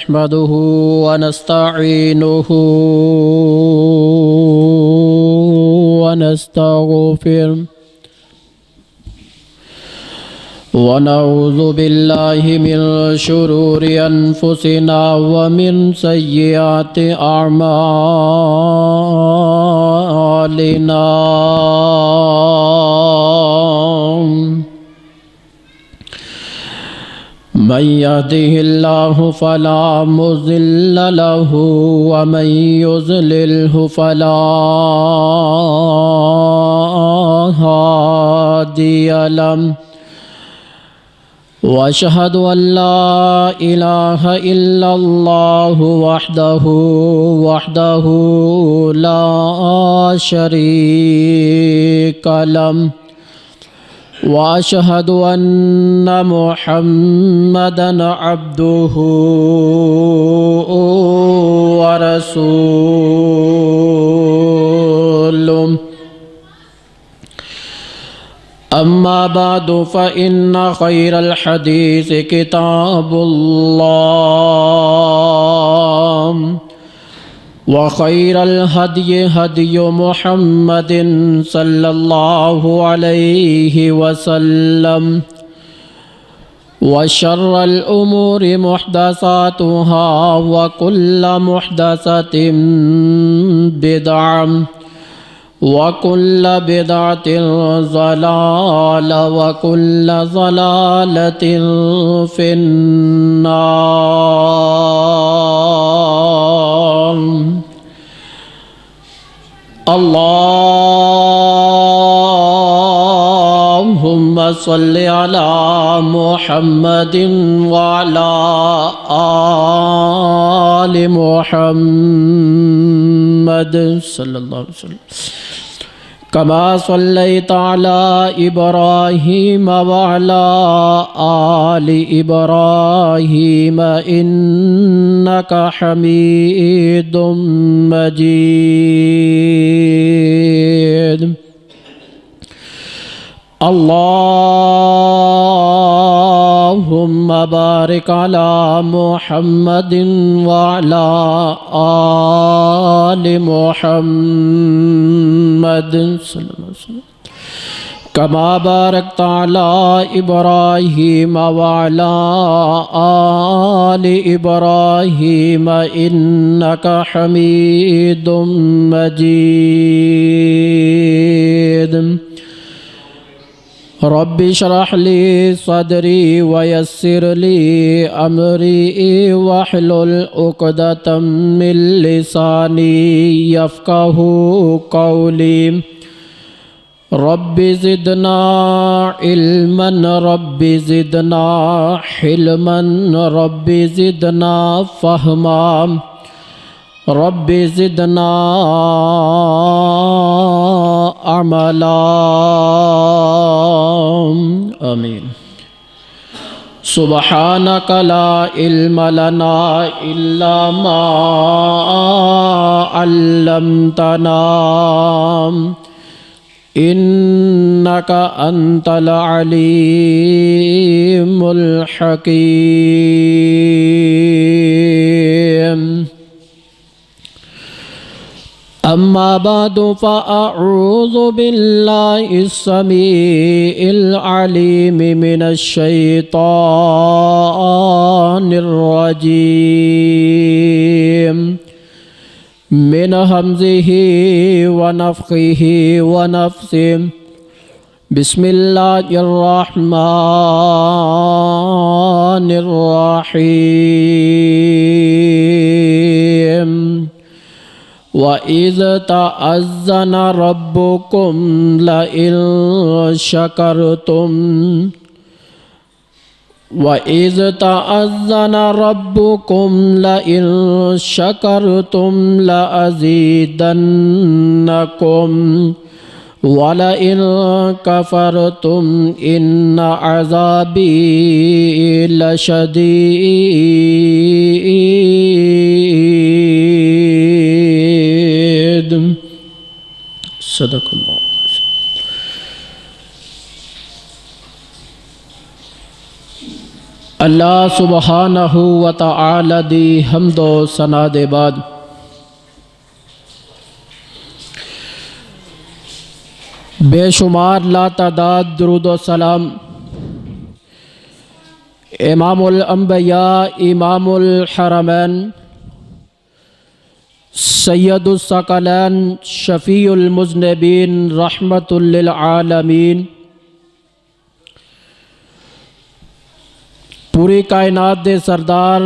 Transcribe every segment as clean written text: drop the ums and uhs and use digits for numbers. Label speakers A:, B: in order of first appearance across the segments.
A: نحمده ونستعينه ونستغفره ونعوذ بالله من شرور أنفسنا ومن سيئات أعمالنا من يهده الله فلا مضل له ومن يضلله فلا هادي له وأشهد أن لا إله إلا الله وحده لا شريك له وأشهد أن محمدًا عبده ورسوله أما بعد فإن خير الحديث كتاب الله وخير الهدي هدي محمد صلى الله عليه وسلم وشر الأمور محدثاتها وكل محدثة بدعة وكل بدعة ضلالة وكل ضلالة في النار اللهم صل على محمد وعلى آل محمد صلى الله عليه وسلم كما صليت على إبراهيم وعلى آل إبراهيم إنك حميد مجيد اللهم بارك على محمد وعلى آل محمد صلى الله عليه وسلم كما باركت على إبراهيم وعلى آل إبراهيم إنك حميد مجيد رب اشرح لي صدري ويسر لي أمري واحلل عقدة من لساني يفقه قولي رب زدنا علما رب زدنا حلما رب زدنا فهما رب زدنا عملا آمين سبحانك لا علم لنا إلا ما علمتنا إنك أنت العليم الحكيم أما بعد فأعوذ بالله السميع العليم من الشيطان الرجيم من همزه ونفخه ونفثه بسم الله الرحمن الرحيم وَإِذْ تَأَذَّنَ رَبُّكُمْ لَئِن شَكَرْتُمْ وَإِذْ تَأَذَّنَ رَبُّكُمْ لَئِن شَكَرْتُمْ لَأَزِيدَنَّكُمْ وَلَئِن كَفَرْتُمْ إِنَّ عَذَابِي لَشَدِيدٌ صدق اللہ. اللہ سبحانہ و تعالی دی حمد و ثنا دے بعد بے شمار لا تعداد درود و سلام امام الانبیاء امام الحرمین سید الثقلین شفیع المذنبین رحمت للعالمین پوری کائنات دے سردار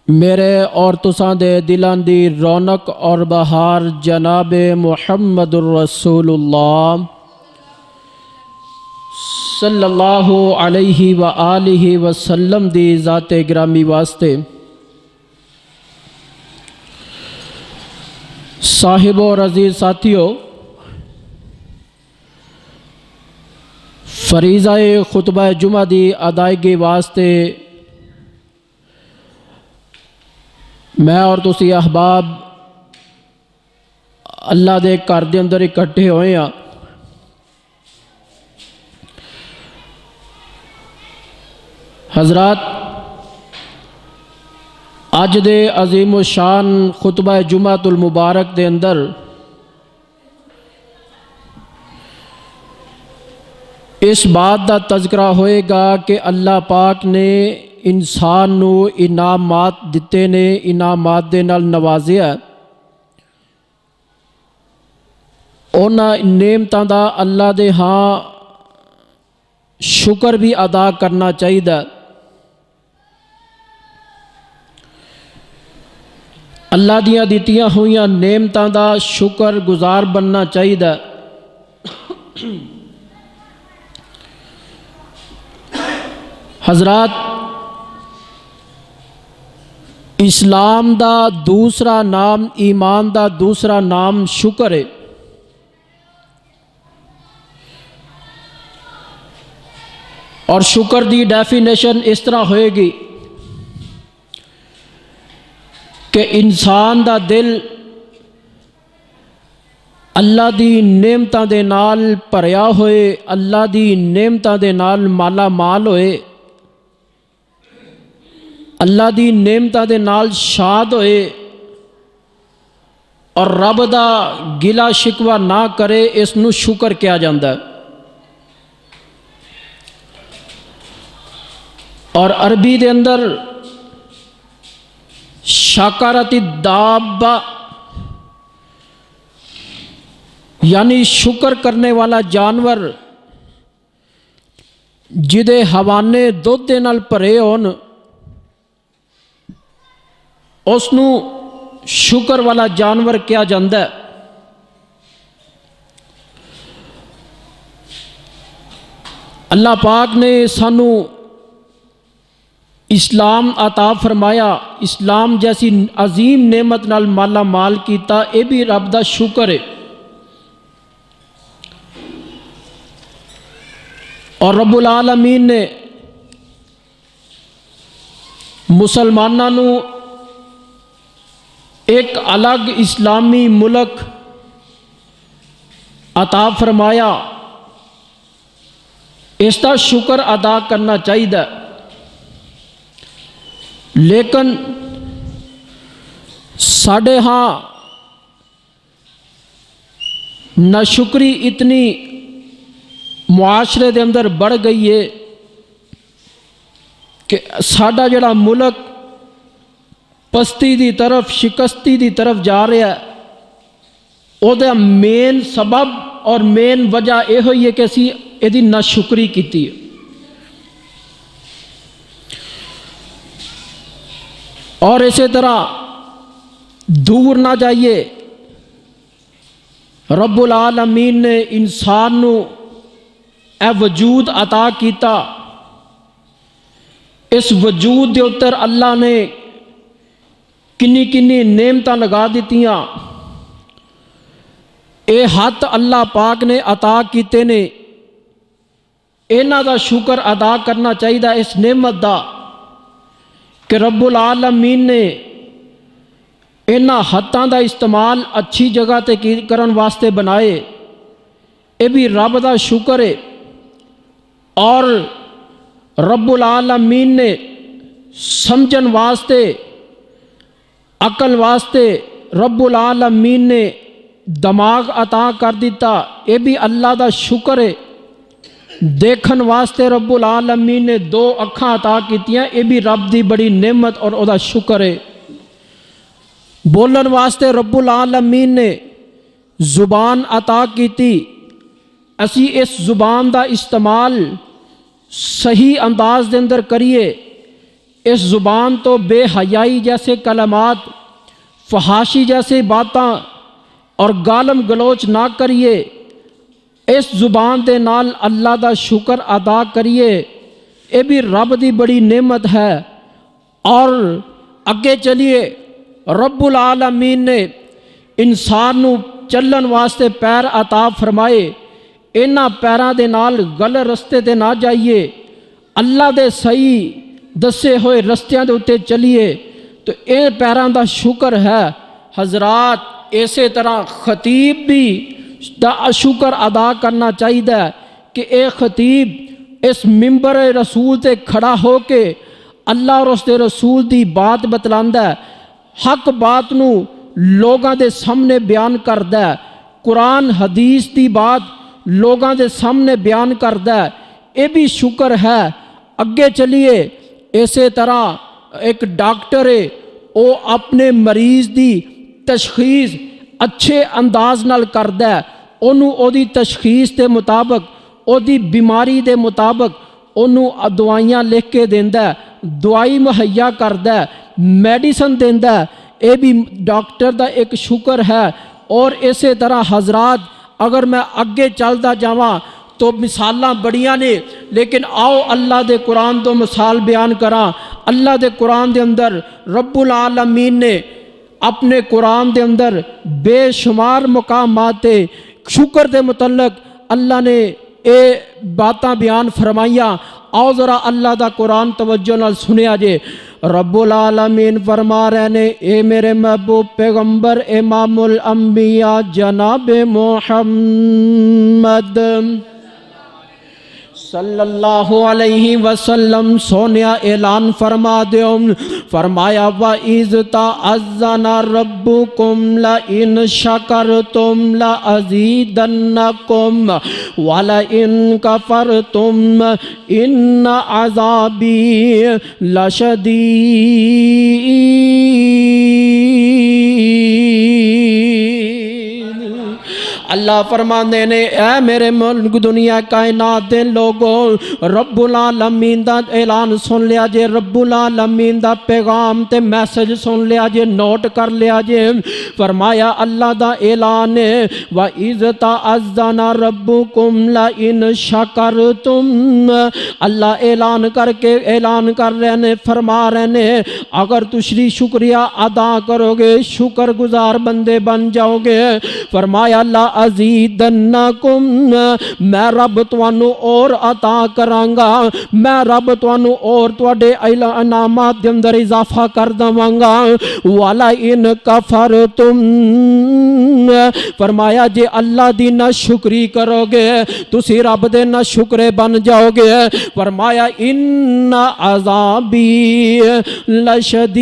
A: میرے اور تساں دے دلاں دی رونق اور بہار جناب محمد الرسول اللہ صلی اللہ علیہ وآلہ وسلم دی ذات گرامی واسطے صاحب و عزیز ساتھیو، فریضہ خطبہ جمعہ دی ادائیگی واسطے میں اور تسی احباب اللہ دے گھر دے اندر اکٹھے ہوئے ہیں۔ حضرات، اج دے عظیم الشان خطبہ جمعہ المبارک دے اندر اس بات دا تذکرہ ہوئے گا کہ اللہ پاک نے انسان نو انعامات دیتے نے، انعامات دے نال نوازیا۔ انہاں نعمتاں دا اللہ دے ہاں شکر بھی ادا کرنا چاہیے۔ اللہ دیاں دتیاں ہوئیاں نعمتاں دا شکر گزار بننا چاہیے۔ حضرات، اسلام دا دوسرا نام، ایمان دا دوسرا نام شکر ہے۔ اور شکر دی ڈیفینیشن اس طرح ہوئے گی کہ انسان دا دل اللہ دی نعمتاں دے نال بھریا ہوئے، اللہ دی نعمتاں دے نال مالا مال ہوئے، اللہ دی نعمتاں دے نال شاد ہوئے اور رب دا گلا شکوہ نہ کرے، اس نو شکر کیا جاندہ ہے۔ اور عربی دے اندر شاکرت الدابہ یعنی شکر کرنے والا جانور جدے حوانے دودھ دے نال بھرے ہون، اس نو شکر والا جانور کیا جاندہ ہے۔ اللہ پاک نے سانو اسلام عطا فرمایا، اسلام جیسی عظیم نعمت نال مالا مال کیتا، اے بھی رب دا شکر ہے۔ اور رب العالمین نے مسلمانوں نو ایک الگ اسلامی ملک عطا فرمایا، اس کا شکر ادا کرنا چاہیے۔ لیکن ساڈے ہاں ناشکری اتنی معاشرے دے اندر بڑھ گئی ہے کہ ساڈا جڑا ملک پستی دی طرف، شکستی دی طرف جا رہا ہے، او دا مین سبب اور مین وجہ یہ ہوئی ہے کہ اسی ایدی ناشکری کیتی ہے۔ اور اسی طرح دور نہ جائیے، رب العالمین نے انسان نو اے وجود عطا کیتا، اس وجود دے اتر اللہ نے کنی کنی نعمتاں لگا دیتیاں۔ اے ہاتھ اللہ پاک نے عطا کیتے نے، انہاں دا شکر ادا کرنا چاہیے اس نعمت دا کہ رب العالمین نے انہاں ہاتھاں دا استعمال اچھی جگہ تے کرن واسطے بنائے، اے بھی رب دا شکر ہے۔ اور رب العالمین نے سمجھن واسطے عقل واسطے رب العالمین نے دماغ عطا کر دیتا، یہ بھی اللہ دا شکر ہے۔ دیکھن واسطے رب العالمین نے 2 اکھاں عطا کیتیاں، یہ بھی رب دی بڑی نعمت اور او دا شکر ہے۔ بولن واسطے رب العالمین نے زبان عطا کیتی، اسی اس زبان دا استعمال صحیح انداز دے اندر کریے، اس زبان تو بے حیائی جیسے کلمات، فحاشی جیسے باتاں اور گالم گلوچ نہ کریے، اس زبان دے نال اللہ دا شکر ادا کریے، یہ بھی رب دی بڑی نعمت ہے۔ اور اگے چلیے، رب العالمین نے انسان نو چلن واسطے پیر عطا فرمائے، انہاں پیراں دے نال غلط رستے تے نہ جائیے، اللہ دے صحیح دسے ہوئے رستیاں دے اتے چلیے، تو اے پیراں دا شکر ہے۔ حضرات اسی طرح خطیب بھی دا شکر ادا کرنا چاہیے کہ اے خطیب اس ممبر رسول تے کھڑا ہو کے اللہ اور اس دے رسول دی بات بتلاندا ہے، حق بات نو لوگاں دے سامنے بیان کردا ہے، قرآن حدیث دی بات لوگاں دے سامنے بیان کردا ہے، اے بھی شکر ہے۔ اگے چلیے، اسی طرح ایک ڈاکٹر ہے، وہ اپنے مریض دی تشخیص اچھے انداز نال کردا ہے، انہوں او دی تشخیص دے مطابق، او دی بیماری دے مطابق انہوں دوائیاں لکھ کے دیندا ہے، دوائی مہیا کردا ہے، میڈیسن دیندا ہے، اے بھی ڈاکٹر دا ایک شکر ہے۔ اور اسی طرح حضرات اگر میں اگے چلدا جاواں تو مثالاں بڑیاں نے، لیکن آؤ اللہ دے قرآن تو مثال بیان کراں۔ اللہ دے قرآن دے اندر رب العالمین نے اپنے قرآن دے اندر بے شمار مقامات شکر دے متعلق اللہ نے اے باتاں بیان فرمائیاں۔ آؤ ذرا اللہ دا قرآن توجہ نال سنیا جے۔ رب العالمین فرما رہے نے، اے میرے محبوب پیغمبر امام الانبیاء جناب محمد صلی اللہ علیہ وسلم سونیا اعلان فرما دیو، فرمایا وَإِذْ تَأَذَّنَ رَبُّكُمْ لَئِنْ شَكَرْتُمْ لَأَزِيدَنَّكُمْ وَلَئِنْ كَفَرْتُمْ إِنَّ عَذَابِي لَشَدِيدٌ۔ اللہ فرماندے نے، اے میرے ملک دنیا کائنات دے لوگوں، رب العالمین دا اعلان سن لیا جے، رب العالمین دا پیغام تے میسج سن لیا جے، نوٹ کر لیا جے۔ فرمایا اللہ دا اعلان ہے، وَإِذْ تَأَذَّنَ رَبُّكُمْ لَئِنْ شَكَرْتُمْ، اللہ اعلان کر کے اعلان کر رہے ہیں، فرما رہے ہیں اگر تشری شکریہ ادا کرو گے، شکر گزار بندے بن جاؤ گے، فرمایا اللہ ازیدنکم، میں رب توانو اور عطا کرانگا، میں رب توانو اور تواڈے انعامات دے اندر اضافہ کر دواں گا۔ وَلَئِن کَفَرْتُمْ، فرمایا جے اللہ دی نہ شکری کرو گے تسی رب دے نہ شکرے بن جاؤ گے، فرمایا ان عذابی لشدید۔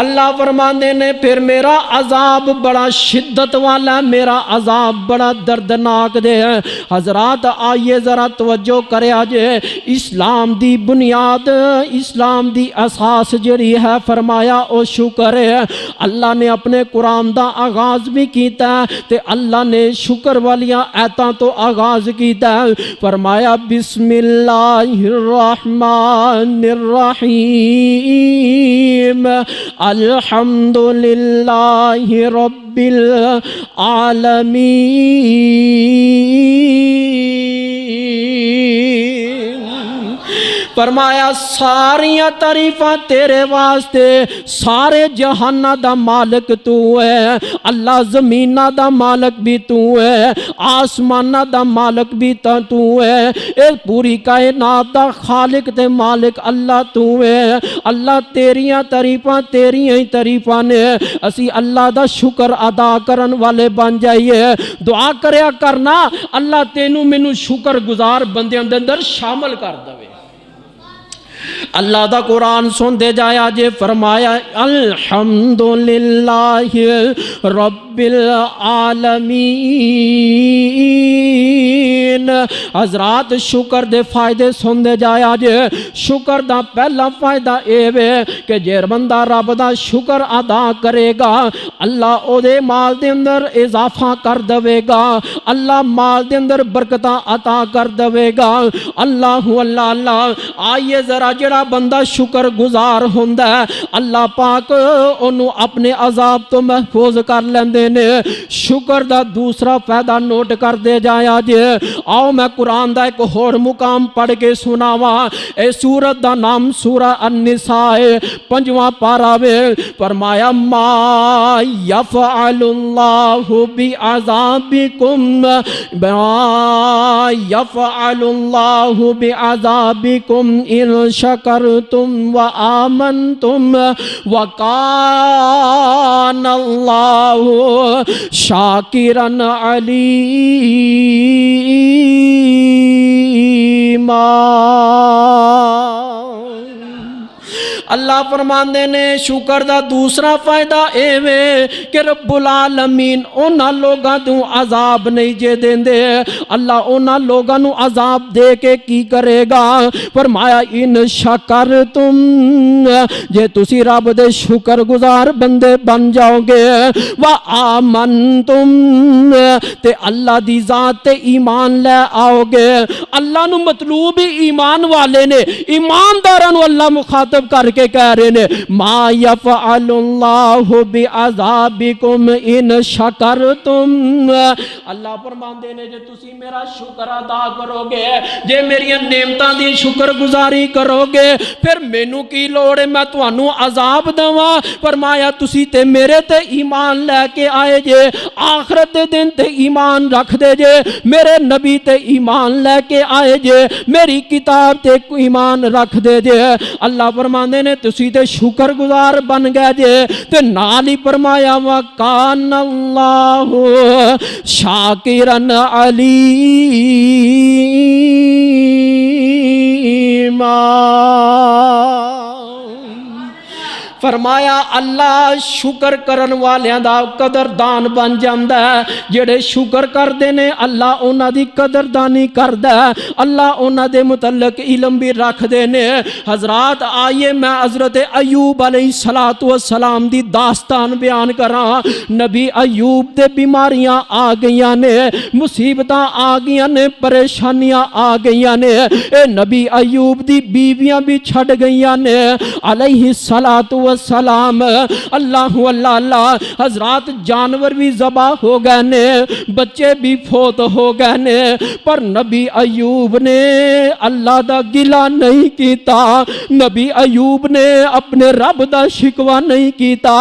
A: اللہ فرماندے نے پھر میرا عذاب بڑا شدت والا ہے، میرا عذاب بڑا دردناک دے ہے۔ حضرات آئیے ذرا توجہ کرے آجے، اسلام دی بنیاد، اسلام دی اساس جڑی ہے، فرمایا او شکر ہے۔ اللہ نے اپنے قرآن دا آغاز بھی کیتا ہے تے اللہ نے شکر والیاں ایتاں تو آغاز کیتا ہے، فرمایا بسم اللہ الرحمن الرحیم الحمدللہ رب العالمین۔ فرمایا ساریاں تعریفاں تیرے واسطے، سارے جہاناں دا مالک تو ہے اللہ، زمیناں دا مالک بھی تو ہے، آسماناں دا مالک بھی تو ہے، اے پوری کائنات دا خالق تے مالک اللہ تو ہے۔ اللہ تیریاں تعریفاں تیریاں ہی تعریفاں نے، اسی اللہ دا شکر ادا کرن والے بن جائیے۔ دعا کریا کرنا اللہ تینوں مینوں شکر گزار بندیاں دے اندر شامل کر دے۔ اللہ دا قرآن سن دے جایا جے، فرمایا الحمدللہ رب العالمین۔ حضرات شکر دے فائدے سن دے جایا جے۔ شکر دا پہلا فائدہ اے وے کہ جے بندہ رب دا شکر ادا کرے گا اللہ او دے مال دے اندر اضافہ کر دے گا، اللہ مال دے اندر برکتاں عطا کر دے گا۔ اللہ اللہ اللہ آئیے ذرا جڑا بندہ شکر گزار ہوندا ہے اللہ پاک انہوں اپنے عذاب تو محفوظ کر لیندے نے۔ شکر دا دوسرا فائدہ نوٹ کر دے جایا جے۔ آؤ میں قرآن دا ایک اور مقام پڑھ کے سناواں۔ اے سورت دا نام سورہ النساء 5واں پارہ وے، فرمایا ما یفعل اللہ بعذابکم ما یفعل اللہ بعذابکم ان شکرتم وآمنتم وکان اللہ شاکرا علیما۔ اللہ فرماندے نے شکر دا دوسرا فائدہ اے وے کہ رب العالمین انہاں لوگاں تو عذاب نہیں جے دیندے، اللہ انہاں لوگاں نو عذاب دے کے کی کرے گا؟ فرمایا ان شکرتم، جے تسی رب دے شکر گزار بندے بن جاؤ گے، وآمنتم تے اللہ دی ذات تے ایمان لے آؤ گے۔ اللہ نو مطلوب ہی ایمان والے نے، ایمانداراں نو اللہ مخاطب کر کے کہہ رہے نے ما یفعل اللہ بعذابکم ان شکرتم۔ اللہ فرماندے نے جے تسی میرا شکر ادا کرو گے، جے میری نعمتاں دی شکر گزاری کرو گے، پھر مینوں کی لوڑ ہے میں تانوں عذاب دواں؟ فرمایا تسی تے میرے تے ایمان لے کے آئے جے، آخرت دے دن تے ایمان رکھ دے جے، میرے نبی تے ایمان لے کے آئے جے، میری کتاب تے ایمان رکھ دے جے۔ اللہ فرماندے نے تسی تے شکر گزار بن گئے جے، تے نال ہی فرمایا وَكَانَ اللَّهُ شَاكِرًا عَلِيمًا۔ فرمایا اللہ شکر کرن والیاں دا قدردان بن جاندا ہے، جڑے شکر کردے نے اللہ انہاں دی قدردانی کردا ہے، اللہ انہاں دے متعلق علم بھی رکھ دے نے۔ حضرات آئیے میں حضرت ایوب علیہ السلام دی داستان بیان کراں۔ نبی ایوب دے بیماریاں آ گئیاں نے، مصیبتاں آ گئیاں نے، پریشانیاں آ گئیاں نے، اے نبی ایوب دی بیویاں بھی چھڑ گئیاں نے علیہ السلام۔ اللہ اللہ اللہ حضرات جانور بھی ذبح ہو گئے نے، بچے بھی فوت ہو گئے نے، پر نبی ایوب نے اللہ دا گلہ نہیں کیتا، نبی ایوب نے اپنے رب دا شکوہ نہیں کیتا،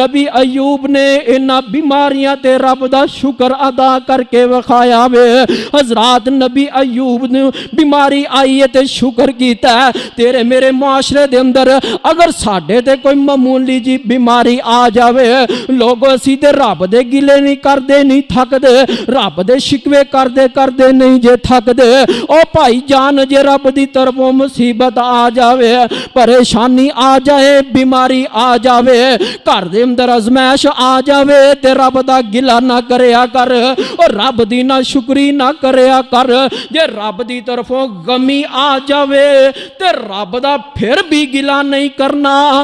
A: نبی ایوب نے انہاں بیماریاں تے رب دا شکر ادا کر کے وکھایا وے۔ حضرات نبی ایوب نے بیماری آئی ہے تے شکر کیتا ہے۔ تیرے میرے معاشرے دے اندر اگر ساڈے تے کوئی معمولی جی بیماری آ جاوے، لوگ اسی تے رب دے گلے نہیں کردے، نہیں تھک دے، رب دے شکوے کردے نہیں جے تھک دے۔ او بھائی جان جے رب دی طرفوں مصیبت آ جاوے، پریشانی آ جائے، بیماری آ جاوے، گھر دے اندر ازمائش آ جاوے تے رب دا گلہ نہ کریا کر، اور رب دی نہ شکری نہ کریا کر۔ جے رب دی طرفوں غمی آ جاوے تے رب دا پھر بھی گلہ نہیں کرنا،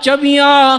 A: 24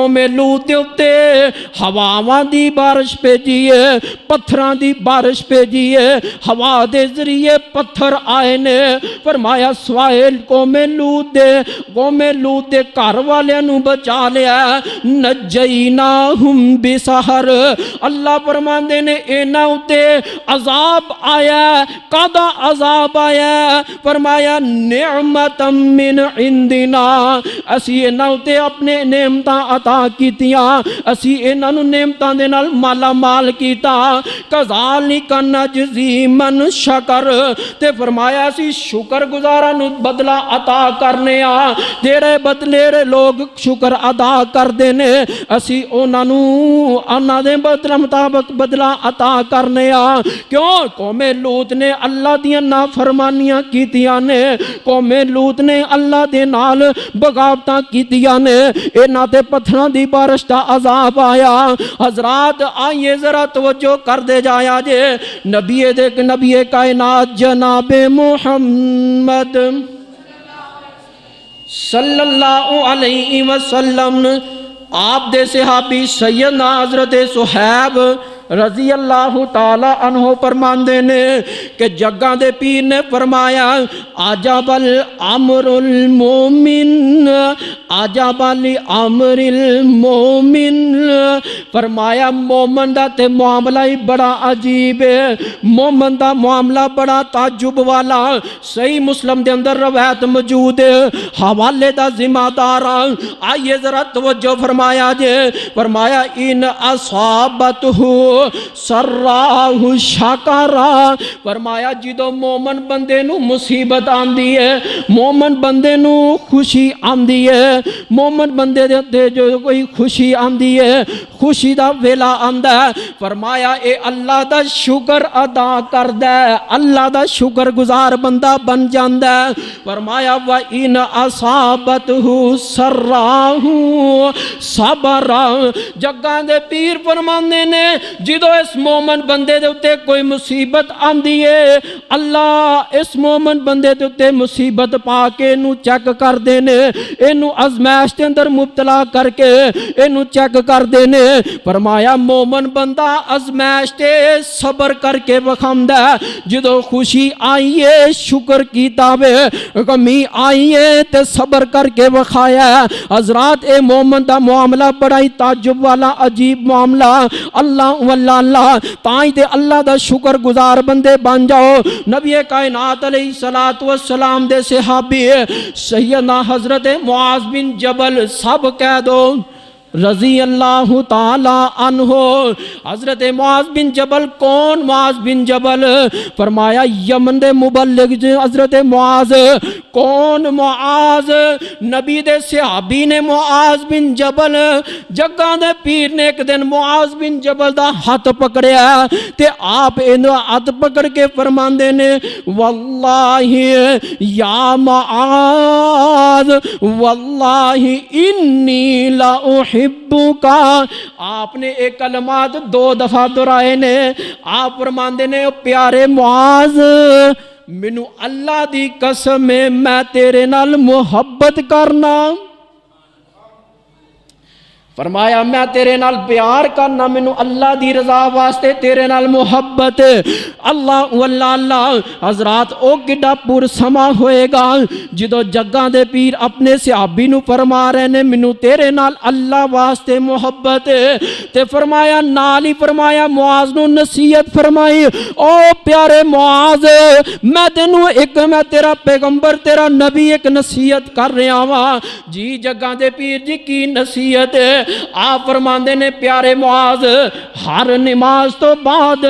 A: قوم لوط دے اُتے ہواواں دی بارش بھیجی ہے، پتھراں دی بارش بھیجی ہے، ہوا دے ذریعے پتھر آئے نے۔ فرمایا سوائے قوم لوط دے گھر والے نو بچا لیا، نجیناہم بسحر۔ اللہ فرماندے نے اینا اُتے عذاب آیا، کدا عذاب آیا؟ فرمایا نعمتا من عندنا، اسی اینا اُتے اپنے نعمتاں عطا کیتیاں، اسی اینا نو نعمتاں دے نال مالا مال کیتا۔ کذالک نجزی من شکر، تے فرمایا اسی شکر گزارا نو بدلہ عطا کرنے آ، تیرے بدلے لوگ شکر ادا کر دینے، اسی اونا نو آنا دے بدلہ مطابق بدلہ عطا کرنے آ۔ کیوں؟ قوم لوط نے اللہ دیاں نافرمانیاں کیتیاں نے، قوم لوط نے اللہ دے نال بغاوتاں کیتیاں نے، اینا تے پتھراں دی بارش دا عذاب آیا۔ حضرات آئیے ذرا توجہ کر دے جایا جے، نبی کائنات جناب محمد صلی اللہ علیہ وسلم، آپ دے صحابی سیدنا حضرت صہیب رضی اللہ تعالی عنہ فرماندے نے کہ جگہ دے پیر نے فرمایا عجب الامر المومن، عجب الامر المومن، فرمایا مومن دا تے معاملہ ہی بڑا عجیب ہے، مومن دا معاملہ بڑا تعجب والا۔ صحیح مسلم دے اندر روایت موجود ہے، حوالے دا ذمہ دار آئیے ذرا توجہ فرمایا جے، فرمایا ان اصابتہ سراہ شکرا، فرمایا جدو مومن بندے نو مصیبت آندی ہے، مومن بندے نو خوشی آندی ہے، مومن بندے دے جو کوئی خوشی آندی ہے، خوشی دا ویلا آندا ہے، فرمایا اے اللہ دا شکر ادا کردہ ہے، اللہ دا شکر گزار بندہ بن جاندہ ہے۔ فرمایا وَإِنْ أَصَابَتْهُ سَرَّاهُ صَبَرًا، جگہ دے پیر فرماندے نے جدو اس مومن بندے دے اتے کوئی مصیبت آندی ہے، اللہ اس مومن بندے دے اتے مصیبت پا کے انو چیک کر دینے، انو ازمائش کے اندر مبتلا کر کے انو چیک کر دینے۔ فرمایا مومن بندہ ازمائش تے صبر کر کے وخمدہ ہے، جدو خوشی آئیے شکر کیتا وے، غمی آئیے تے صبر کر کے وخایا ہے۔ حضرات اے مومن دا معاملہ بڑا ہی تعجب والا عجیب معاملہ، اللہ واللہ اللہ، تائیں تے اللہ دا شکر گزار بندے بن جاؤ۔ نبی کائنات علیہ السلام دے صحابی سیدنا حضرت معاذ بن جبل، سب کہہ دو رضی اللہ تعالی عنہ۔ حضرت معاذ بن جبل کون؟ معاذ بن جبل فرمایا یمن دے مبلغ حضرت معاذ۔ کون معاذ؟ نبی دے صحابی نے معاذ بن جبل، جگہ دے پیر نے ایک دن معاذ بن جبل دا ہاتھ پکڑیا تے آپ انہوں ہاتھ پکڑ کے فرماندے نے واللہ یا معاذ واللہ انی لا کا، آپ نے ایک کلمات دو دفعہ دہرائے نے، آپ فرماندے نے پیارے معاذ مینوں اللہ دی قسم ہے میں تیرے نال محبت کرنا، فرمایا میں تیرے نال پیار کرنا، مینوں اللہ دی رضا واسطے تیرے نال محبت۔ اللہ واللہ اللہ، حضرات او کڈا پور سما ہوئے گا جدو جگہ دے پیر اپنے صحابی نو فرما رہے نے مینوں تیرے نال اللہ واسطے محبت، تے فرمایا نال ہی فرمایا معاذ نو نصیحت فرمائی، او پیارے معاذ میں تینوں ایک میں تیرا پیغمبر تیرا نبی ایک نصیحت کر رہا ہاں۔ جی جگہ دے پیر جی کی نصیحت ہے؟ آپ فرماندے نے پیارے معاذ ہر نماز تو بعد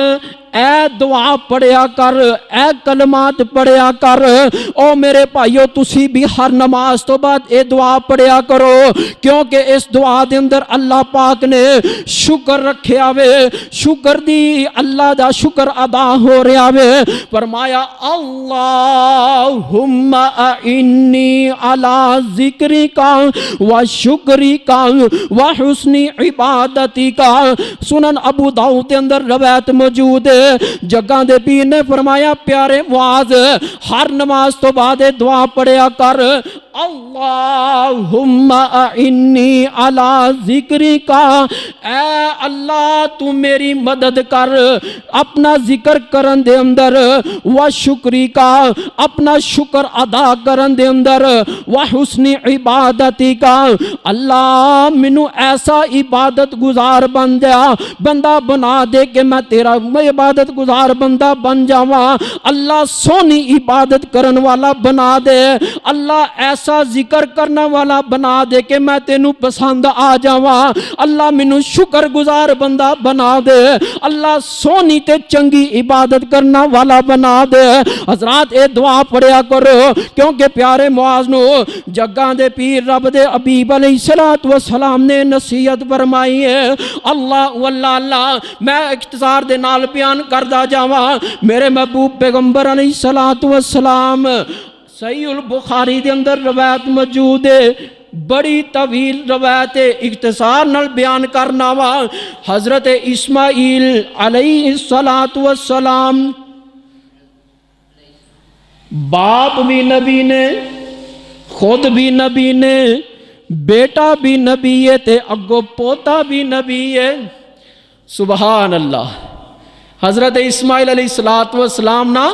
A: اے دعا پڑھیا کر، اے کلمات پڑھیا کر، او میرے بھائیو تسی بھی ہر نماز تو بعد اے دعا پڑھیا کرو، کیونکہ اس دعا دے اندر اللہ پاک نے شکر رکھیا وے، شکر دی اللہ دا شکر ادا ہو رہا وے۔ فرمایا اللہم اعنی علی ذکرکا و شکرکا و حسن عبادتکا، سنن ابو داؤد دے اندر روایت موجود ہے۔ جگہ دے پیر نے فرمایا پیارے معاذ ہر نماز تو بعد دعا پڑھیا کر، اللہم اعنی علی ذکری کا، اے اللہ تو میری مدد کر اپنا ذکر کرن دے اندر، و شکری کا اپنا شکر ادا کرن دے اندر، و حسن عبادتی کا اللہ منو ایسا عبادت گزار بندہ بنا دے کہ میں تیرا عبادت گزار بندہ بن جاواں، اللہ سونی عبادت کرن والا بنا دے، اللہ ایسا ذکر کرنا والا بنا دے کہ میں تینوں پسند آ جاواں، اللہ منو شکر گزار بندہ بنا دے، اللہ سونی تے چنگی عبادت کرنا والا بنا دے۔ حضرات اے دعا پڑھیا کرو، کیونکہ پیارے معاذ نو جگاں دے پیر رب دے حبیب علیہ السلام نے نصیحت فرمائی ہے۔ اللہ اللہ میں اختصار دے نال بیان کردا جاواں، میرے محبوب پیغمبر علیہ السلام صحیح البخاری دے اندر روایت موجود ہے، بڑی طویل روایت اختصار نال بیان کرنا وا۔ حضرت اسماعیل علیہ السلام باپ بھی نبی نے، خود بھی نبی نے، بیٹا بھی نبی ہے تے اگو پوتا بھی نبی ہے، سبحان اللہ۔ حضرت اسماعیل علیہ السلام نا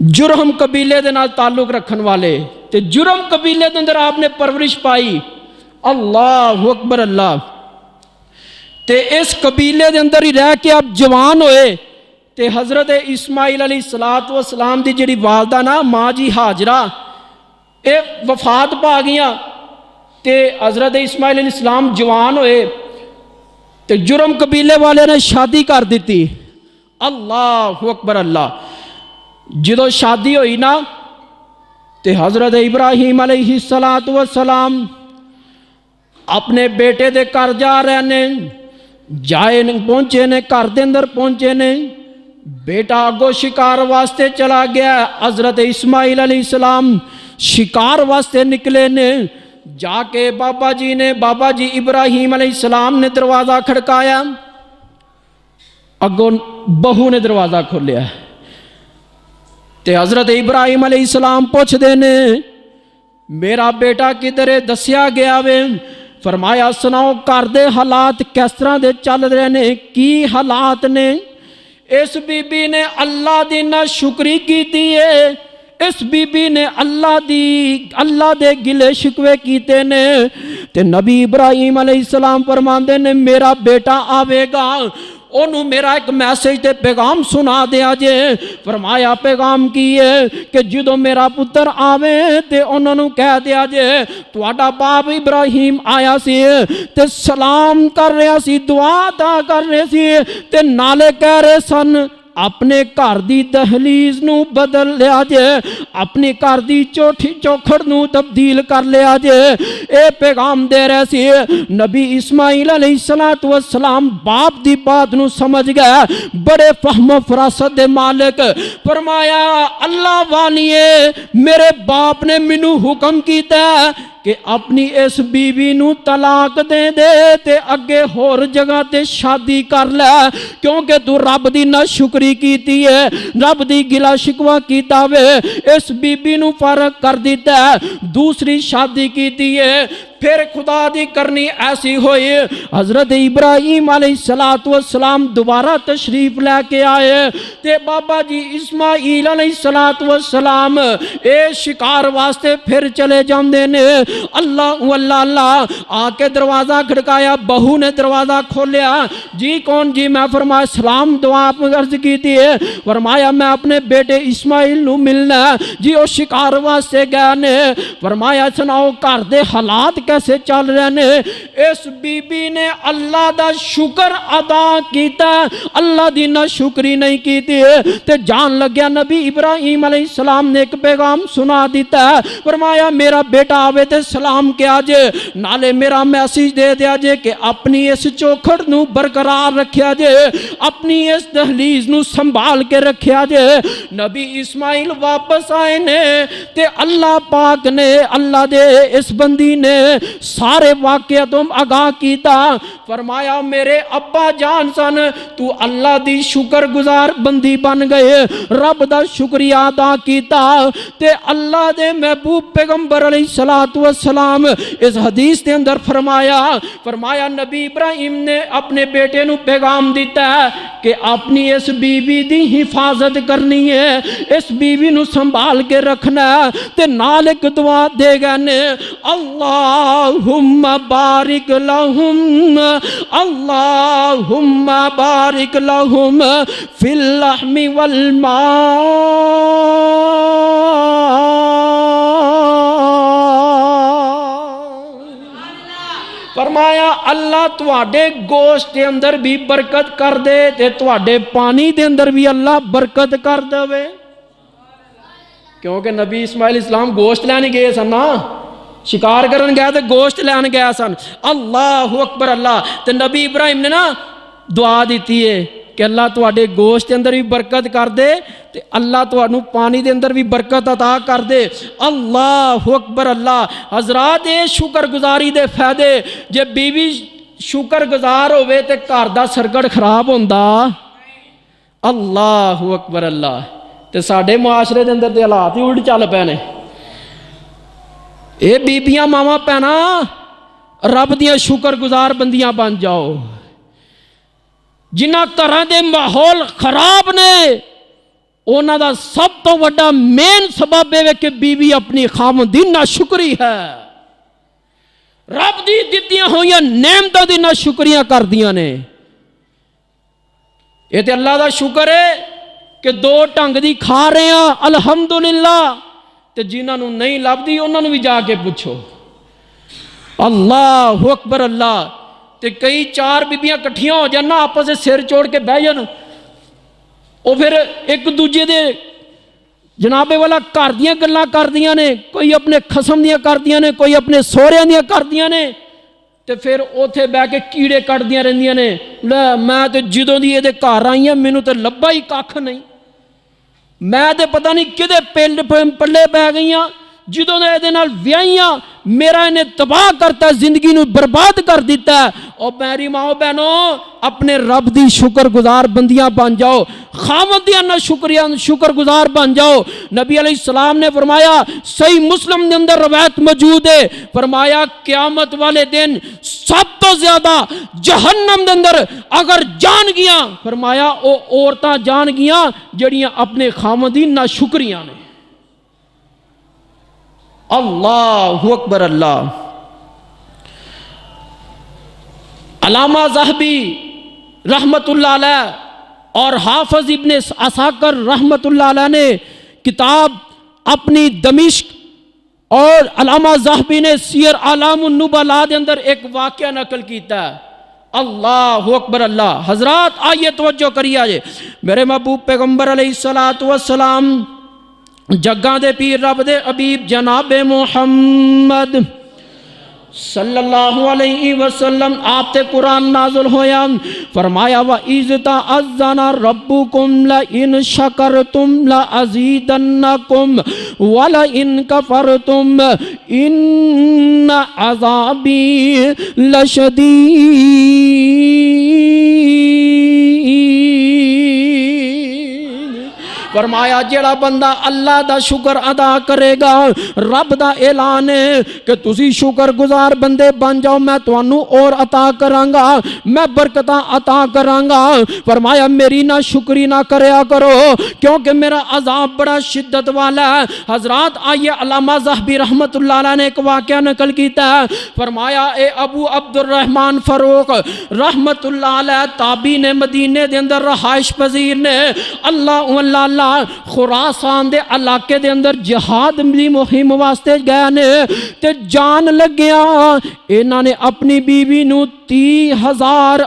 A: جرہم قبیلے دے نال تعلق رکھن والے تے جرہم قبیلے دے اندر آپ نے پرورش پائی، اللہ اکبر اللہ۔ تے اس قبیلے دے اندر ہی رہ کے آپ جوان ہوئے تے حضرت اسماعیل علیہ السلام دی جڑی والدہ نا ماں جی ہاجرہ اے وفات پا گیا تے حضرت اسماعیل علیہ السلام جوان ہوئے تے جرم قبیلے والے نے شادی کر دیتی، اللہ اکبر اللہ۔ جدو شادی ہوئی نا تے حضرت ابراہیم علیہ السلام اپنے بیٹے دے کر جا رہے نے، جائے پہنچے نے، گھر دے اندر پہنچے نے، بیٹا اگو شکار واسطے چلا گیا، حضرت اسماعیل علیہ السلام شکار واسطے نکلے نے، جا کے بابا جی ابراہیم علیہ السلام نے دروازہ کھڑکایا، اگو بہو نے دروازہ کھولیا تے حضرت ابراہیم علیہ السلام پوچھ دینے میرا بیٹا کدھر ہے، دسیا گیا وے، فرمایا سناؤ گھر دے حالات کس طرح دے چل رہے نے، کی حالات نے؟ اس بی بی نے اللہ دی ناشکری کیتی ہے، اس بی بی نے اللہ دے گلے شکوے کیتے نے، تے نبی ابراہیم علیہ السلام فرماندے نے میرا بیٹا آوے گا، انہوں میرا ایک میسیج تے پیغام سنا دیا جے۔ فرمایا پیغام کی ہے کہ جدو میرا پتر آوے تے انہوں نے کہہ دیا جے تواڈا باپ ابراہیم آیا سی تے سلام کر رہا سی، دعا عطا کر رہے سی تے نالے کہہ رہے سن اپنے گھر دی دہلیز نو بدل لیا جے، اپنی گھر دی چوٹھی چوکھڑ نو تبدیل کر لیا جے۔ اے پیغام دے رہے سی، نبی اسماعیل علیہ السلام باپ دی بات نو سمجھ گیا، بڑے فہم و فراست دے مالک، فرمایا اللہ وانیے میرے باپ نے منو حکم کیتا ہے کہ اپنی اس بیوی نو طلاق دے تے اگے ہور جگہ تے شادی کر لے، کیونکہ تو رب دی ناشکری کیتی ہے، رب دی گلا شکوا کیتا وے، اس بیوی نو فارغ کر دیتا ہے، دوسری شادی کیتی ہے۔ پھر خدا دی کرنی ایسی ہوئی، حضرت ابراہیم علیہ السلام دوبارہ تشریف لے کے آئے تے بابا جی اسماعیل علیہ السلام اے شکار واسطے پھر چلے جاندے نے، اللہ آ کے دروازہ کھڑکایا، بہو نے دروازہ کھولیا، جی کون جی؟ میں فرمایا سلام دعا عرض کی تھی، فرمایا میں اپنے بیٹے اسماعیل نو ملنا، جی وہ شکار واسطے گیا نے، فرمایا سناؤ گھر دے حالات کیسے چل رہے نے؟ اس بی بی نے اللہ دا شکر ادا کیتا، اللہ دی ناشکری نہیں کیتی، تے جان لگیا نبی ابراہیم علیہ السلام نے ایک پیغام سنا دیتا ہے، فرمایا میرا بیٹا آوے تے سلام کیا جے، نالے میرا میسیج دے دیا جے کہ اپنی اس چوکھڑ نو برقرار رکھیا جے، اپنی اس دہلیز نو سنبھال کے رکھیا جے۔ نبی اسماعیل واپس آئے نے تے اللہ پاک نے، اللہ دے اس بندی نے سارے واقعہ تم آگاہ کیتا. فرمایا میرے ابا جان سن, تو اللہ دی شکر گزار بندی بن گئے, رب دا شکریہ ادا کیتا. تے اللہ دے محبوب پیغمبر علیہ الصلوۃ والسلام اس حدیث دے اندر فرمایا نبی ابراہیم نے اپنے بیٹے نو پیغام دیتا ہے کہ اپنی اس بیوی دی حفاظت کرنی ہے, اس بیوی نو سنبھال کے رکھنا ہے. تے نال ایک دعا دے گئے نے, اللہم بارک لہم, اللہم بارک لہم فی اللحم والماء. فرمایا اللہ تواڈے گوشت دے اندر بھی برکت کر دے تے تواڈے پانی دے اندر بھی اللہ برکت کر دے. کیونکہ نبی اسماعیل اسلام گوشت لینے گئے سن نا, شکار کرن گئے تے گوشت لینے گئے سن. اللہ اکبر اللہ. تے نبی ابراہیم نے نا دعا دیتی ہے کہ اللہ تواڈے گوشت دے اندر بھی برکت کر دے تے اللہ تواڈوں پانی دے اندر بھی برکت عطا کر دے. اللہ اکبر اللہ. حضرات یہ شکر گزاری دے فائدے, جے بیوی شکر گزار ہوئے تے گھر دا سرکٹ خراب ہوندا. اللہ اکبر اللہ. تے ساڈے معاشرے دے اندر تے حالات ہی الٹ چل پے نے. اے بیبیاں ماواں پینا رب دیاں شکر گزار بندیاں بن جاؤ. جنہ طرح دے ماحول خراب نے انہاں دا سب تو وڈا مین سبب ہے کہ بیوی اپنی خاوندی ناشکری ہے, رب دی دتیاں ہوئیاں نعمتاں دی ناشکریاں کردیاں نے. یہ تے اللہ دا شکر ہے کہ دو ٹنگ دی کھا رہے ہیں الحمدللہ, تے جنہاں نوں نہیں لبدی انہاں نوں بھی جا کے پوچھو. اللہ اکبر اللہ. تے کئی چار بیبیاں کٹھیاں ہو جانا آپس سے سر چوڑ کے بہ جان, وہ پھر ایک دوجے دے جنابے والا گھر دیاں گلاں کردیاں نے, کوئی اپنے خسم دیاں کردیاں نے, کوئی اپنے سوہریاں دیاں کردیاں نے. تے پھر اوتھے بہ کے کیڑے کٹدیاں رہندیاں نے, لے میں تے جدوں دی دے گھر آئی ہاں مینوں تے لبا ہی کھ نہیں, میں تے پتہ نہیں کدے پلے پہ گئیاں, جدوں دے نال ویاہیاں میرا انہیں تباہ کرتا ہے, زندگی نو برباد کر دیتا ہے. اور میری ماں بہنوں اپنے رب دی شکر گزار بندیاں بن جاؤ, خاوندیاں نہ شکر گزار بن جاؤ. نبی علیہ السلام نے فرمایا, صحیح مسلم دے اندر روایت موجود ہے, فرمایا قیامت والے دن سب تو زیادہ جہنم دے اندر اگر جان گیاں, فرمایا او عورتاں جان گیاں جڑیاں اپنے خاوندی نہ شکریاں نے. اللہ اکبر اللہ. علامہ ذہبی رحمت اللہ علیہ اور حافظ ابن عساکر رحمت اللہ علیہ نے کتاب اپنی دمشق اور علامہ ذہبی نے سیر اعلام النبلاء دے اندر ایک واقعہ نقل کیتا ہے. اللہ اکبر اللہ. حضرات آئیے توجہ کریے آجے. میرے محبوب پیغمبر علیہ الصلوۃ والسلام جگاں دے پیر رب دے حبیب جناب محمد صلی اللہ علیہ وسلم آپ تے قرآن نازل ہویا, فرمایا وَإِذْ تَأَذَّنَ رَبُّكُمْ لَئِنْ شَكَرْتُمْ لَأَزِيدَنَّكُمْ وَلَئِنْ كَفَرْتُمْ إِنَّ عَذَابِي لَشَدِيدٌ. فرمایا جیڑا بندہ اللہ دا شکر ادا کرے گا, رب دا اعلان ہے کہ تسی شکر گزار بندے بن جاؤ, میں تانوں اور عطا کرانگا, میں برکتاں عطا کرانگا. فرمایا میری نہ شکری نہ کریا کرو کیونکہ میرا عذاب بڑا شدت والا ہے. حضرات آئیے علامہ ذہبی رحمت اللہ علیہ نے ایک واقعہ نقل کیتا ہے. فرمایا اے ابو عبد الرحمن فاروق رحمت اللہ علیہ تابعی نے, مدینے دے اندر رہائش پذیر نے, اللہ خراسان دے علاقے دے اندر جہاد دی مہم واسطے گئے نے. تے جان لگیا انہاں نے اپنی بیوی نو 30,000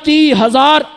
A: 30,000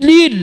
A: 30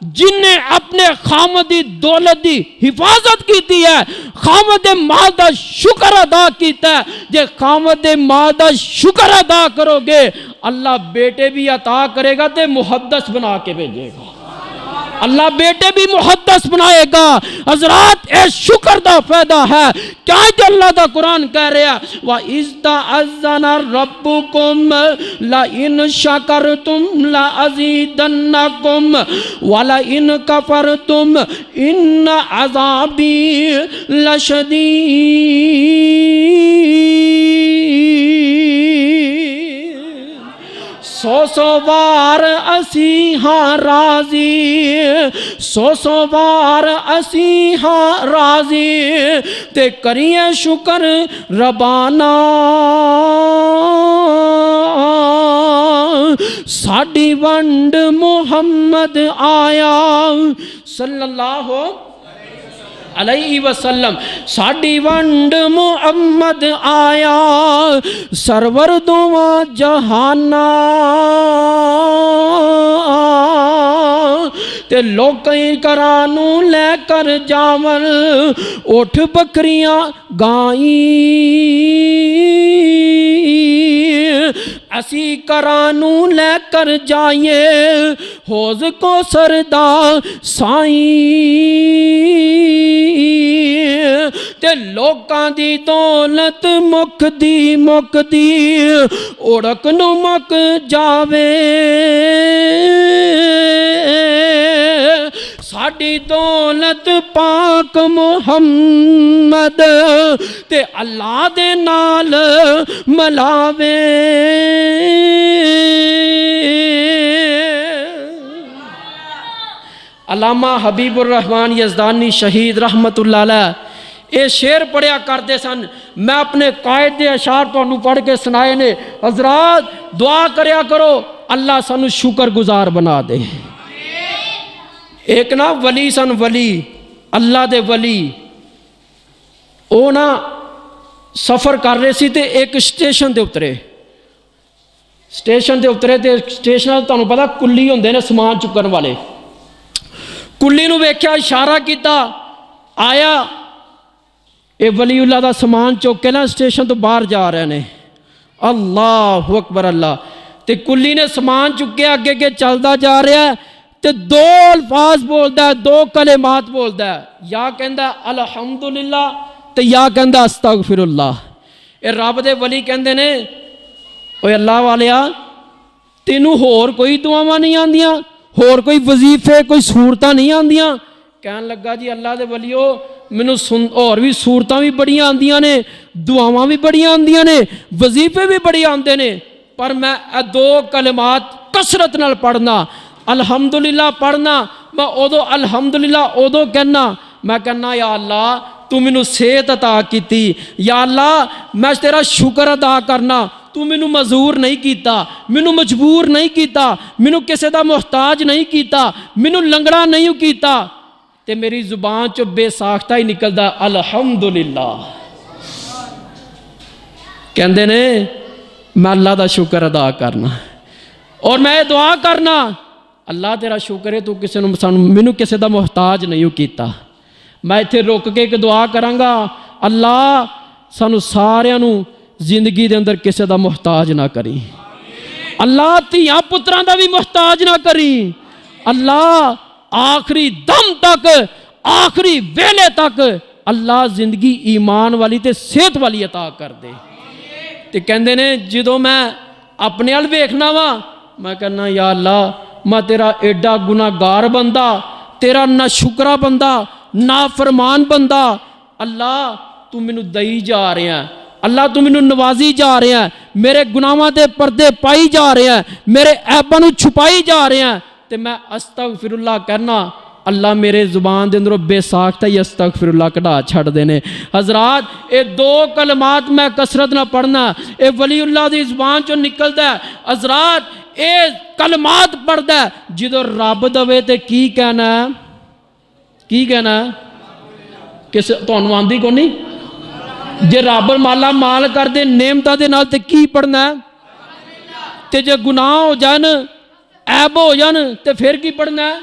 A: جن نے اپنے خامدی دولت دی حفاظت کیتی ہے، خامد مال دا شکر ادا کیتا ہے. جے خامد مال دا شکر ادا کرو گے اللہ بیٹے بھی عطا کرے گا تے محدث بنا کے بھیجے گا. اللہ بیٹے بھی محدث بنائے گا. حضرات اے شکر دا فائدہ ہے. کیا جو اللہ دا قرآن کہہ رہا ہے وَإِذْ تَأَذَّنَ رَبُّكُمْ لَئِنْ شَكَرْتُمْ لَأَزِيدَنَّكُمْ وَلَئِنْ كَفَرْتُمْ إِنَّ عَذَابِي لَشَدِيدٌ. سو بار اسی ہاں راضی، سو بار اسی ہاں راضی تے کریے شکر ربانا. ساڈی ونڈ محمد آیا صلی اللہ علیہ وسلم، ساڈی ونڈ محمد آیا سرور دواں جہانا. تے لوکیں کرانوں لے کر جاون اٹھ بکریاں گائیں، اسی کرانوں لے کر جائیے حوض کو سردا سائیں. تے لوکاں دی دولت مک دی اڑک نو مک جاوے. ساڈی دولت پاک محمد تے اللہ دے نال ملاوے. علامہ حبیب الرحمن یزدانی شہید رحمت اللہ علیہ اے شعر پڑھیا کرتے سن. میں اپنے قائد دے اشعار تانوں پڑھ کے سنائے نے. حضرات دعا کریا کرو اللہ سانو شکر گزار بنا دے. ایک نا ولی سن، ولی اللہ دے ولی، او نا سفر کر رہے سی تے ایک سٹیشن دے اترے. سٹیشن دے اترے تے سٹیشن تانوں پتہ کلی ہوندے نے سامان چکن والے. کلی نو ویکھیا اشارہ کیتا آیا. اے ولی اللہ دا سامان چوک کے نا سٹیشن تو باہر جا رہے نے. اللہ اکبر اللہ. تے کلی نے سامان چکے اگے کے چلدا جا رہا ہے تے دو الفاظ بولدا ہے، دو کلمات بولدا ہے. یا کہندا ہے الحمدللہ تے یا کہندا ہے استغفراللہ. اے رب دے ولی کہندے نے اوے اللہ والیا تینوں ہور کوئی دعاواں نہیں آندیاں، ہور کوئی وظیفے کوئی صورتاں نہیں آندیاں؟ کہن لگا جی اللہ دے ولیو مینوں اور بھی صورتاں بھی بڑیاں آندیاں نے، دعاواں بھی بڑیاں آندیاں نے، وظیفے بھی بڑی آندے نے، پر میں اے دو کلمات کثرت نال پڑھنا. الحمدللہ پڑھنا میں ادو الحمدللہ ادو کہنا میں کہنا یا اللہ تو مینوں صحت عطا کیتی، یا اللہ میں تیرا شکر ادا کرنا تو مینوں معذور نہیں کیتا، مینوں مجبور نہیں کیتا، مینوں کسے دا محتاج نہیں کیتا، مینوں لنگڑا نہیں کیتا. تے میری زبان چو بے ساختہ ہی نکلدا الحمدللہ. کہندے نے میں اللہ دا شکر ادا کرنا اور میں دعا کرنا اللہ تیرا شکر ہے تو کسے مینوں کسے دا محتاج نہیں کیتا. میں ایتھے رک کے ایک دعا کرانگا اللہ سانو ساریاں نو زندگی دے اندر کسے دا محتاج نہ کری. اللہ تیاں پتراں دا بھی محتاج نہ کری. اللہ آخری دم تک آخری ویلے تک اللہ زندگی ایمان والی تے صحت والی عطا کر دے. تے کہندے نے جدوں میں اپنے ال ویکھنا وا میں کہنا یا اللہ میں تیرا ایڈا گناہگار بندہ، تیرا نہ شکرا بندہ، نافرمان بندہ، اللہ تو مینوں دئی جا رہے ہیں، اللہ تو مینوں نوازی جا رہے ہیں، میرے گناہاں دے پردے پائی جا رہے ہیں، میرے عیباں نوں چھپائی جا رہے ہیں. تے میں استغفراللہ کہنا اللہ میرے زبان دے اندروں بے ساختہ ہی استغفراللہ کڑا چھڑ دینے. حضرات اے دو کلمات میں کثرت نہ پڑھنا، اے ولی اللہ دی زبان چوں نکلدا ہے. حضرات اے کلمات پڑھدا ہے جدوں رب دوے تے کی کہنا ہے، کی کہنا ہے کس تانوں آندی کو نہیں؟ جے رب مالا مال کر دے نعمتاں دے نال تے کی پڑھنا ہے؟ تے جے گناہ ہو جان عیب ہو جان تے پھر کی پڑھنا ہے؟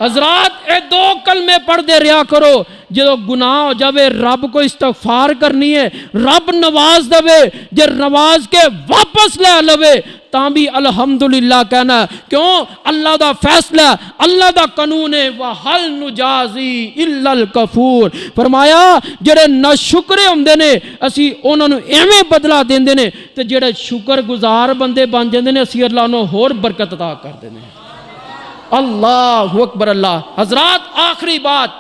A: حضرات اے دو کلمے پڑھ دے رہا کرو، جدو گناہ ہو جاوے رب کو استغفار کرنی ہے، رب نواز دے، جے نواز کے واپس لے لوے تاں بھی الحمدللہ کہنا ہے، کیوں؟ اللہ دا فیصلہ، اللہ دا قانون ہے، وَحَلْ نُجَازِي إِلَّا الْكَفُورِ، فرمایا جڑے نہ شکرے ہوندے نے اسی انہوں نے ایویں بدلہ دیندے نے، تے جڑے شکر گزار بندے بن جاندے نے اسی اللہ انہوں ہور برکت عطا کر دیندے ہیں۔ اللہ اکبر اللہ۔ حضرات آخری بات،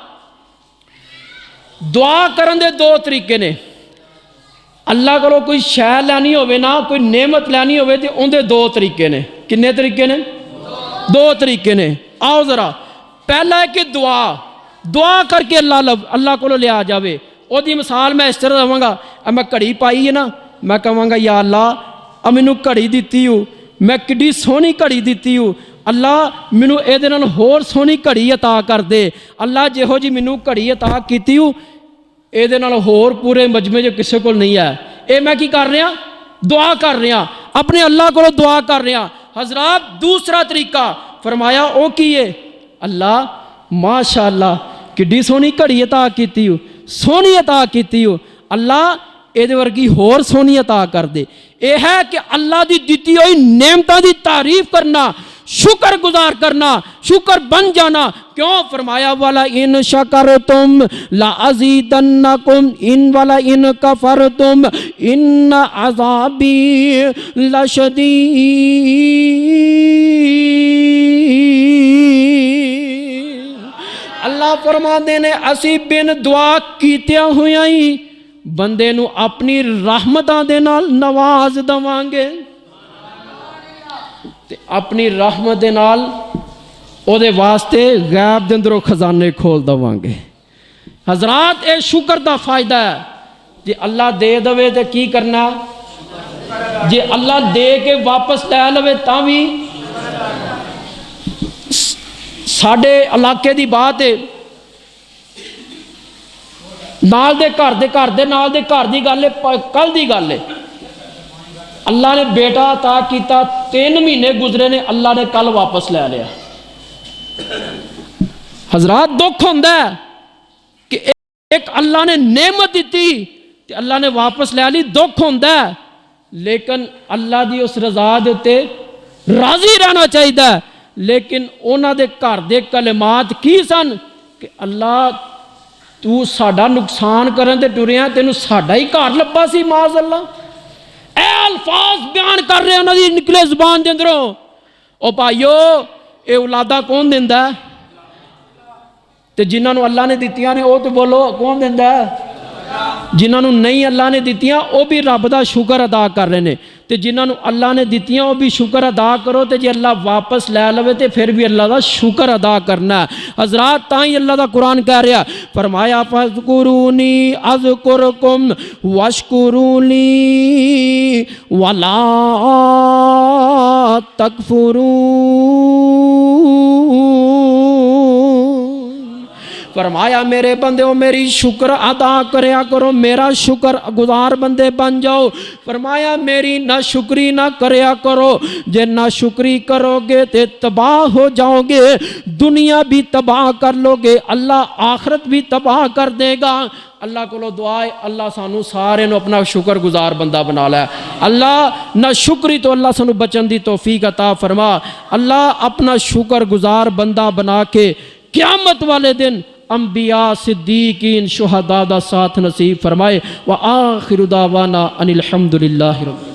A: دعا کرن دے دو طریقے نے، اللہ کو کوئی شے لینی ہوئے نا، کوئی نعمت لینی ہوئے تے ان دے دو طریقے نے۔ کنے طریقے نے؟ دو طریقے نے۔ آؤ ذرا، پہلا ہے کہ دعا کر کے اللہ کو لے آ جاوے۔ او دی مثال میں اس طرح دوں گا، میں گھڑی پائی ہے نا، میں کہوں گا یا اللہ اب مینوں گھڑی دیتی ہوں، میں کڈی سونی گھڑی دیتی ہوں، اللہ مینوں اے دے نال ہور سونی گھڑی عطا کر دے، اللہ جہو جی مینوں گھڑی عطا کیتی ہوں اے دے نال ہور پورے مجمع جو کسے کو نہیں ہے۔ اے میں کی کر رہا؟ دعا کر رہا، اپنے اللہ کو دعا کر رہا۔ حضرات دوسرا طریقہ فرمایا او کیے، اللہ ماشاءاللہ کڈی سونی گھڑی عطا کیتی ہوں، سونی عطا کیتی ہوں، اللہ اے دے ورگی ہور سونی عطا کر دے۔ اے ہے کہ اللہ دی دیتی ہوئی نعمتاں دی تعریف کرنا، شکر گزار کرنا، شکر بن جانا۔ کیوں؟ فرمایا والا ان شکرتم لازیدنکم ان والا ان کفرتم ان عذابی لشدید۔ اللہ فرما دینے اسی بن دعا کیتیا ہوئی بندے نو اپنی رحمتاں دے نال نواز دوانگے، اپنی رحمت دے نال او دے واسطے غیب دے اندروں خزانے کھول دوانگے۔ حضرات اے شکر دا فائدہ ہے، جے اللہ دے دوے تے کی کرنا، جے اللہ دے کے واپس لے لوے تاں بھی۔ ساڑھے علاقے دی بات ہے، نال دے گھر دی گل ہے، کل دی گل ہے، اللہ نے بیٹا عطا کیتا، 3 مہینے گزرے نے، اللہ نے کل واپس لے لیا۔ حضرات دکھ ہوندا ہے کہ ایک اللہ نے نعمت دیتی تے اللہ نے واپس لے لی، دکھ ہوندا ہے، لیکن اللہ دی اس رضا دے تے راضی رہنا چاہیے۔ لیکن انہاں دے گھر دے کلمات کی سن کہ اللہ تو ساڈا نقصان کرن تے ٹریا، تینوں ساڈا ہی گھر لبا سی معاذ اللہ۔ اے الفاظ بیان کر رہے ہیں نکلے زبان دے اندروں۔ او بھائیو اے اولادہ کون دیندا ہے؟ تے جنہاں نو اللہ نے دتیاں نے او تے بولو کون دیندا ہے؟ جنہاں نو نہیں اللہ نے دتیاں او بھی رب دا شکر ادا کر رہے نے، تے جنہاں نو اللہ نے دتیاں او بھی شکر ادا کرو، تے جے اللہ واپس لے لوے تے پھر بھی اللہ دا شکر ادا کرنا ہے۔ حضرات تائیں اللہ دا قرآن کہہ رہا فرمایا فاذکرونی اذکرکم واشکرونی ولا تکفرون۔ فرمایا میرے بندے ہو میری شکر ادا کریا کرو، میرا شکر گزار بندے بن جاؤ۔ فرمایا میری نہ شکری نہ کریا کرو، جے نہ شکری کرو گے تے تباہ ہو جاؤ گے، دنیا بھی تباہ کر لو گے، اللہ آخرت بھی تباہ کر دے گا۔ اللہ کو دعا ہے اللہ سانو سارے نو اپنا شکر گزار بندہ بنا لے۔ اللہ نہ شکری تو اللہ سانو بچن دی توفیق عطا فرما۔ اللہ اپنا شکر گزار بندہ بنا کے قیامت والے دن انبیاء صدیقین شہداء دا ساتھ نصیب فرمائے۔ وآخر دعوانا ان الحمدللہ رب